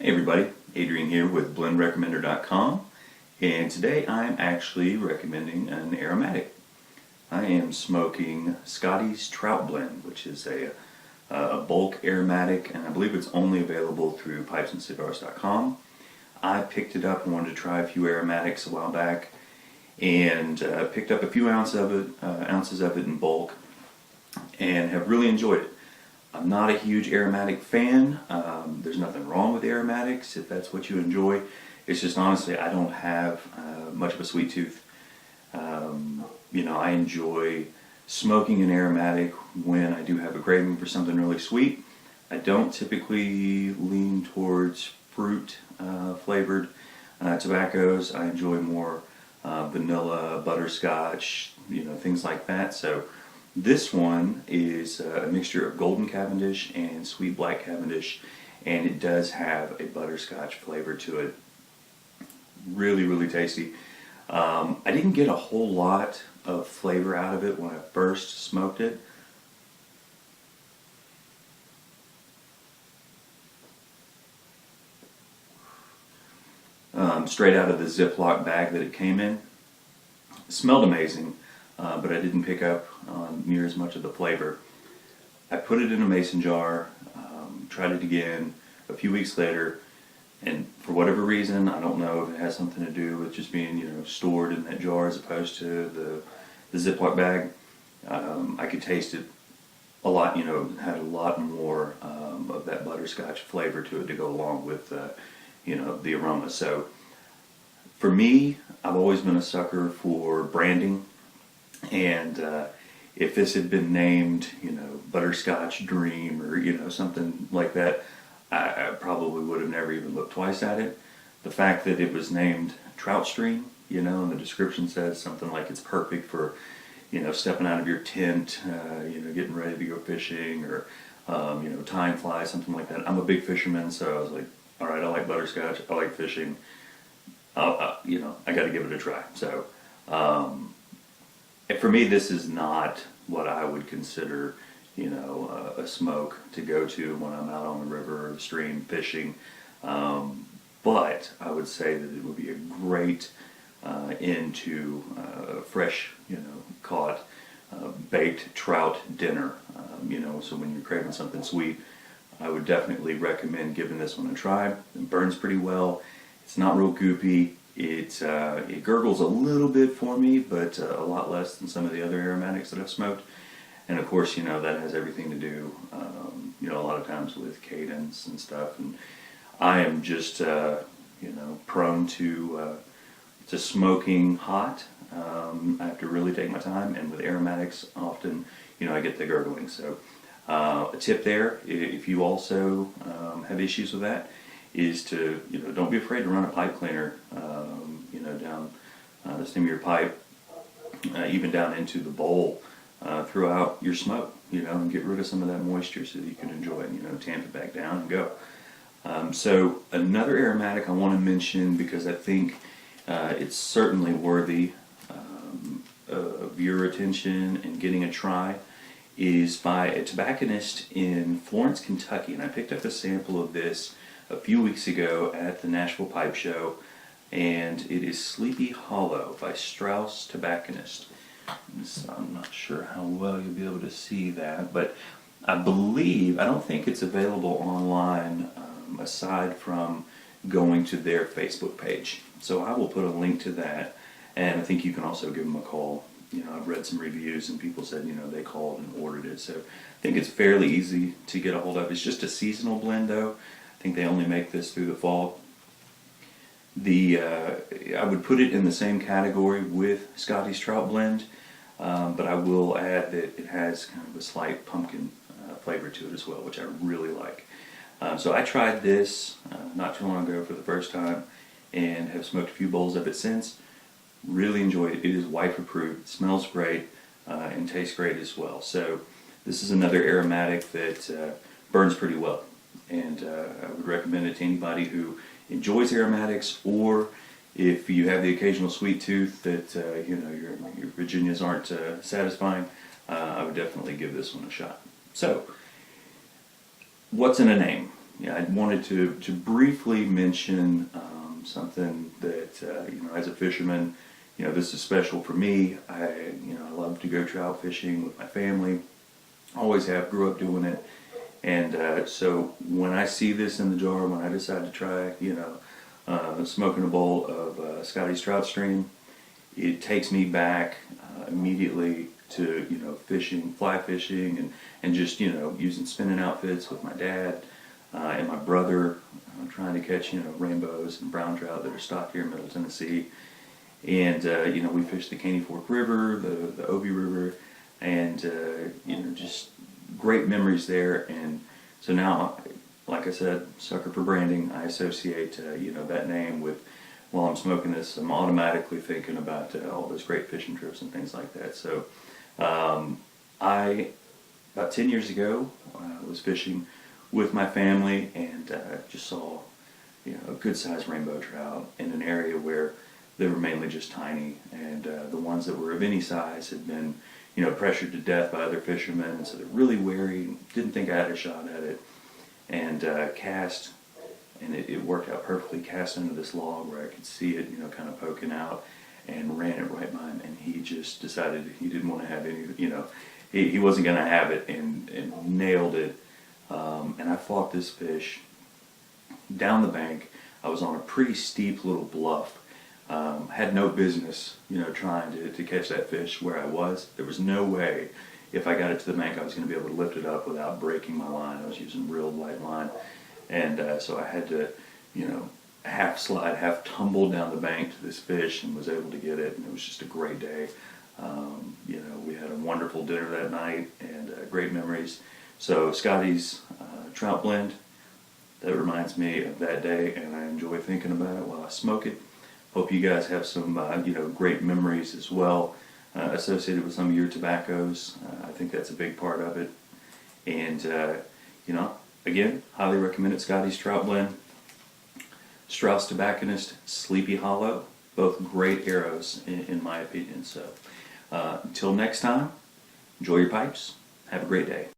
Hey everybody, Adrian here with blendrecommender.com, and today I'm actually recommending an aromatic. I am smoking Scotty's Trout blend, which is a bulk aromatic, and I believe it's only available through pipesandcigars.com. I picked it up and wanted to try a few aromatics a while back, and picked up a few ounces of it in bulk, and have really enjoyed it. I'm not a huge aromatic fan. There's nothing wrong with aromatics if that's what you enjoy. It's just honestly I don't have much of a sweet tooth. I enjoy smoking an aromatic when I do have a craving for something really sweet. I don't typically lean towards fruit flavored tobaccos. I enjoy more vanilla, butterscotch, things like that. So this one is a mixture of golden Cavendish and sweet black Cavendish, and it does have a butterscotch flavor to it. Really, really tasty. I didn't get a whole lot of flavor out of it when I first smoked it. Straight out of the Ziploc bag that it came in. It smelled amazing. But I didn't pick up on near as much of the flavor. I put it in a mason jar, tried it again a few weeks later, and for whatever reason, I don't know if it has something to do with just being stored in that jar as opposed to the Ziploc bag. I could taste it a lot, had a lot more of that butterscotch flavor to it to go along with the aroma. So for me, I've always been a sucker for branding. And if this had been named, Butterscotch Dream or, something like that, I probably would have never even looked twice at it. The fact that it was named Trout Stream, and the description says something like it's perfect for, stepping out of your tent, getting ready to go fishing or, tying flies, something like that. I'm a big fisherman, so I was like, all right, I like butterscotch, I like fishing, I got to give it a try. So, and for me, this is not what I would consider, a smoke to go to when I'm out on the river or the stream fishing. But I would say that it would be a great into fresh, caught, baked trout dinner. So when you're craving something sweet, I would definitely recommend giving this one a try. It burns pretty well. It's not real goopy. It gurgles a little bit for me, but a lot less than some of the other aromatics that I've smoked. And of course, that has everything to do, a lot of times with cadence and stuff. And I am just, prone to smoking hot. I have to really take my time, and with aromatics, often, I get the gurgling. So a tip there, if you also have issues with that, is to, don't be afraid to run a pipe cleaner, down the stem of your pipe, even down into the bowl throughout your smoke, and get rid of some of that moisture so that you can enjoy it, tamp it back down and go. So another aromatic I want to mention, because I think it's certainly worthy of your attention and getting a try, is by a tobacconist in Florence, Kentucky. And I picked up a sample of this a few weeks ago at the Nashville Pipe Show, and it is Sleepy Hollow by Strauss Tobacconist. So I'm not sure how well you'll be able to see that, but I don't think it's available online aside from going to their Facebook page. So I will put a link to that, and I think you can also give them a call. I've read some reviews and people said, they called and ordered it. So I think it's fairly easy to get a hold of. It's just a seasonal blend though. I think they only make this through the fall. I would put it in the same category with Scotty's Trout blend, but I will add that it has kind of a slight pumpkin flavor to it as well, which I really like. So I tried this not too long ago for the first time and have smoked a few bowls of it since. Really enjoyed it. It is wife approved, it smells great, and tastes great as well. So this is another aromatic that burns pretty well. And I would recommend it to anybody who enjoys aromatics, or if you have the occasional sweet tooth that your Virginias aren't satisfying, I would definitely give this one a shot. So, what's in a name? yeah, I wanted to briefly mention something that as a fisherman, this is special for me. I love to go trout fishing with my family. Always have, grew up doing it, and so when I see this in the jar, when I decide to try, smoking a bowl of Scotty's Trout Stream, it takes me back immediately to fishing, fly fishing, and just using spinning outfits with my dad and my brother, trying to catch rainbows and brown trout that are stocked here in Middle Tennessee. And we fished the Caney Fork River, the Obie River, and just great memories there. And so now, like I said, sucker for branding. I associate that name with, while I'm smoking this, I'm automatically thinking about all those great fishing trips and things like that. So I, about 10 years ago, was fishing with my family, and just saw a good sized rainbow trout in an area where they were mainly just tiny, and the ones that were of any size had been pressured to death by other fishermen, and so they're really wary. Didn't think I had a shot at it, and cast, and it worked out perfectly. Cast into this log where I could see it kind of poking out, and ran it right by him, and he just decided he didn't want to have any, he wasn't going to have it, and nailed it. And I fought this fish down the bank. I was on a pretty steep little bluff. Had no business, trying to catch that fish where I was. There was no way, if I got it to the bank, I was going to be able to lift it up without breaking my line. I was using real light line, and so I had to, half slide, half tumble down the bank to this fish, and was able to get it. And it was just a great day. We had a wonderful dinner that night, and great memories. So Scotty's Trout Blend, that reminds me of that day, and I enjoy thinking about it while I smoke it. Hope you guys have some great memories as well associated with some of your tobaccos. I think that's a big part of it. And again, highly recommend it. Scotty's Trout Blend, Strauss Tobacconist, Sleepy Hollow, both great arrows in my opinion. So until next time, enjoy your pipes. Have a great day.